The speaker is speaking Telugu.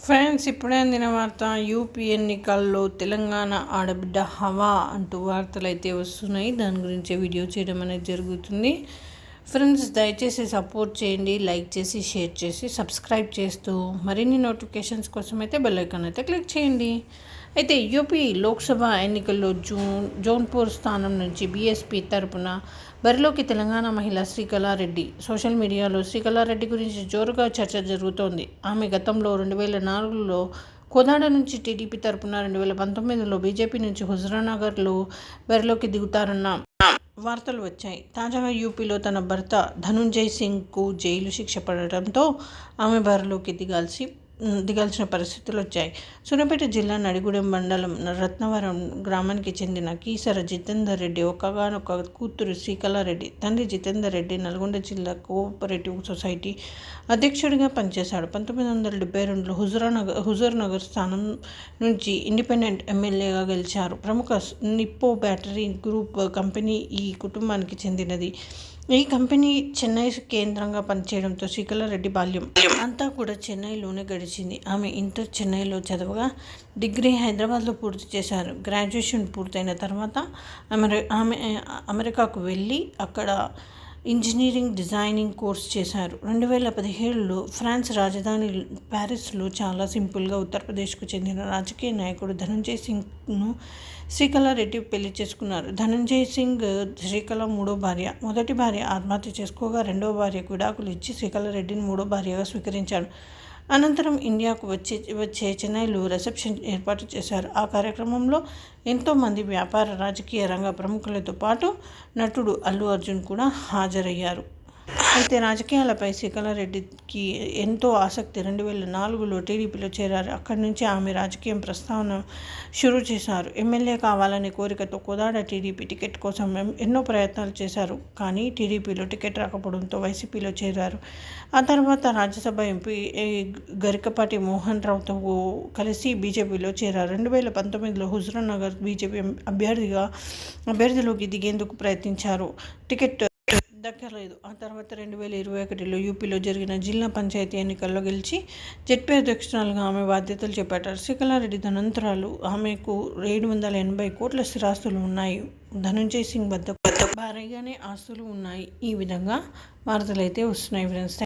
ఫ్రెండ్స్, ఇప్పుడే అందిన వార్త. యూపీ ఎన్నికల్లో తెలంగాణ ఆడబిడ్డ హవా అంటూ వార్తలు అయితే వస్తున్నాయి. దాని గురించి వీడియో చేయడం అనేది జరుగుతుంది. ఫ్రెండ్స్, దయచేసి సపోర్ట్ చేయండి, లైక్ చేసి షేర్ చేసి సబ్స్క్రైబ్ చేస్తూ మరిన్ని నోటిఫికేషన్స్ కోసం అయితే బెల్ ఐకాన్ అయితే క్లిక్ చేయండి. అయితే యూపీ లోక్సభ ఎన్నికల్లో జౌన్పూర్ స్థానం నుంచి బీఎస్పీ తరపున బరిలోకి తెలంగాణ మహిళ శ్రీకళారెడ్డి. సోషల్ మీడియాలో శ్రీకళారెడ్డి గురించి జోరుగా చర్చ జరుగుతోంది. ఆమె గతంలో 2004లో కోదాడ నుంచి టీడీపీ తరపున, 2019లో బీజేపీ నుంచి హుజూర్నగర్లో బరిలోకి దిగుతారన్న వార్తలు వచ్చాయి. తాజాగా యూపీలో తన భర్త ధనుంజయ్ సింగ్కు జైలు శిక్ష పడటంతో ఆమె బరిలోకి దిగాల్సిన పరిస్థితులు వచ్చాయి. సూర్యాపేట జిల్లా నడిగూడెం మండలం రత్నవరం గ్రామానికి చెందిన కీసర జితేందర్ రెడ్డి ఒక్కగానొక్క కూతురు శ్రీకళారెడ్డి. తండ్రి జితేందర్ రెడ్డి నల్గొండ జిల్లా కోఆపరేటివ్ సొసైటీ అధ్యక్షుడిగా పనిచేశాడు. 1972లో హుజూర్నగర్ స్థానం నుంచి ఇండిపెండెంట్ ఎమ్మెల్యేగా గెలిచారు. ప్రముఖ నిప్పో బ్యాటరీ గ్రూప్ కంపెనీ ఈ కుటుంబానికి చెందినది. ఈ కంపెనీ చెన్నై కేంద్రంగా పనిచేయడంతో శ్రీకళారెడ్డి బాల్యం అంతా కూడా చెన్నైలోనే గడిచింది. ఆమె ఇంటర్ చెన్నైలో చదవగా డిగ్రీ హైదరాబాద్లో పూర్తి చేశారు. గ్రాడ్యుయేషన్ పూర్తయిన తర్వాత ఆమె అమెరికాకు వెళ్ళి అక్కడ ఇంజనీరింగ్ డిజైనింగ్ కోర్స్ చేశారు. 2017లో ఫ్రాన్స్ రాజధాని ప్యారిస్లో చాలా సింపుల్గా ఉత్తరప్రదేశ్కు చెందిన రాజకీయ నాయకుడు ధనంజయ్ సింగ్ను శ్రీకళారెడ్డి పెళ్లి చేసుకున్నారు. ధనంజయ్ సింగ్ శ్రీకళ మూడో భార్య. మొదటి భార్య ఆత్మహత్య చేసుకోగా రెండవ భార్యకు విడాకులు ఇచ్చి శ్రీకళారెడ్డిని మూడో భార్యగా స్వీకరించాడు. అనంతరం ఇండియాకు వచ్చే చెన్నైలో రిసెప్షన్ ఏర్పాటు చేశారు. ఆ కార్యక్రమంలో ఎంతోమంది వ్యాపార, రాజకీయ రంగ ప్రముఖులతో పాటు నటుడు అల్లు అర్జున్ కూడా హాజరయ్యారు. అయితే రాజకీయాలపై శ్రీకళారెడ్డికి ఎంతో ఆసక్తి. 2004లో టీడీపీలో చేరారు. అక్కడి నుంచి ఆమె రాజకీయం ప్రస్థానం షురూ చేశారు. ఎమ్మెల్యే కావాలనే కోరికతో కోదాడ టీడీపీ టికెట్ కోసం ఎన్నో ప్రయత్నాలు చేశారు. కానీ టీడీపీలో టికెట్ రాకపోవడంతో వైసీపీలో చేరారు. ఆ తర్వాత రాజ్యసభ ఎంపీ గరికపాటి మోహన్ రావుతో కలిసి బీజేపీలో చేరారు. 2019లో హుజూర్నగర్ బీజేపీ అభ్యర్థిలోకి దిగేందుకు ప్రయత్నించారు. టికెట్ దక్కలేదు. ఆ తర్వాత 2021లో యూపీలో జరిగిన జిల్లా పంచాయతీ ఎన్నికల్లో గెలిచి జెడ్పీ అధ్యక్షురాలుగా ఆమె బాధ్యతలు చేపట్టారు. శ్రీకళారెడ్డి ధనంతరాలు. ఆమెకు 780 కోట్ల స్థిరాస్తులు ఉన్నాయి. ధనంజయ్ సింగ్ వద్ద భారీగానే ఆస్తులు ఉన్నాయి. ఈ విధంగా వార్తలు అయితే వస్తున్నాయి ఫ్రెండ్స్.